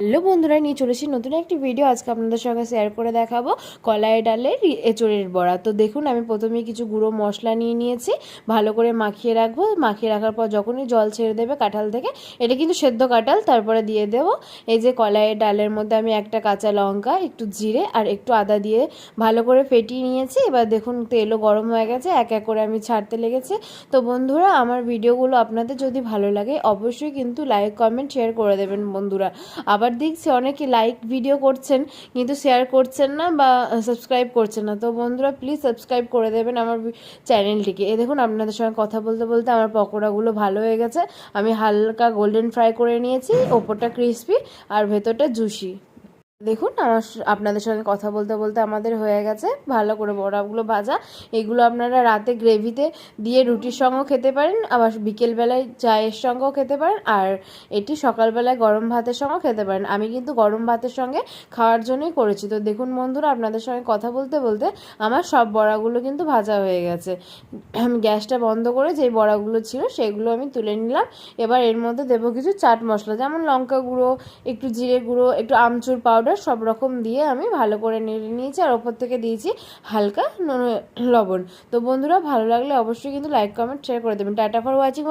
Hello বন্ধুরা, নিয়ে চলেছি নতুন একটি ভিডিও। আজকে আপনাদের সঙ্গে শেয়ার করে দেখাবো কলাই ডালের এঁচড়ের বড়া। তো দেখুন, আমি প্রথমেই কিছু গুঁড়ো মশলা নিয়ে নিয়েছি, ভালো করে মাখিয়ে রাখবো। মাখিয়ে রাখার পর যখনই জল ছেড়ে দেবে কাঁঠাল থেকে, এটা কিন্তু সেদ্ধ কাঁঠাল, তারপরে দিয়ে দেবো এই যে কলাইয়ের ডালের মধ্যে আমি একটা কাঁচা লঙ্কা, একটু জিরে আর একটু আদা দিয়ে ভালো করে ফেটিয়ে নিয়েছি। এবার দেখুন তেলও গরম হয়ে গেছে, এক এক করে আমি ছাড়তে লেগেছে। তো বন্ধুরা, আমার ভিডিওগুলো আপনাদের যদি ভালো লাগে অবশ্যই কিন্তু লাইক কমেন্ট শেয়ার করে দেবেন বন্ধুরা। আবার দেখছি অনেকে লাইক ভিডিও করছেন কিন্তু শেয়ার করছেন না বা সাবস্ক্রাইব করছেন না। তো বন্ধুরা প্লিজ সাবস্ক্রাইব করে দেবেন আমার চ্যানেলটিকে। এ দেখুন, আপনাদের সঙ্গে কথা বলতে বলতে আমার পকোড়াগুলো ভালো হয়ে গেছে। আমি হালকা গোল্ডেন ফ্রাই করে নিয়েছি, ওপরটা ক্রিসপি আর ভেতরটা জুসি। দেখুন, আপনাদের সঙ্গে কথা বলতে বলতে আমাদের হয়ে গেছে ভালো করে বড়াগুলো ভাজা। এগুলো আপনারা রাতে গ্রেভিতে দিয়ে রুটির সঙ্গেও খেতে পারেন, আবার বিকেলবেলায় চায়ের সঙ্গেও খেতে পারেন, আর এটি সকালবেলায় গরম ভাতের সঙ্গেও খেতে পারেন। আমি কিন্তু গরম ভাতের সঙ্গে খাওয়ার জন্যই করেছি। তো দেখুন বন্ধুরা, আপনাদের সঙ্গে কথা বলতে বলতে আমার সব বড়াগুলো কিন্তু ভাজা হয়ে গেছে। আমি গ্যাসটা বন্ধ করে যেই বড়াগুলো ছিল সেগুলো আমি তুলে নিলাম। এবার এর মধ্যে দেবো কিছু চাট মশলা, যেমন লঙ্কা গুঁড়ো, একটু জিরে গুঁড়ো, একটু আমচুর পাউডার, সব রকম দিয়ে আমি ভালো করে নেড়ে নিয়েছি। আর ওপর থেকে দিয়েছি হালকা লবণ। তো বন্ধুরা, ভালো লাগলে অবশ্যই কিন্তু লাইক কমেন্ট শেয়ার করে দেবেন। Tata for watching.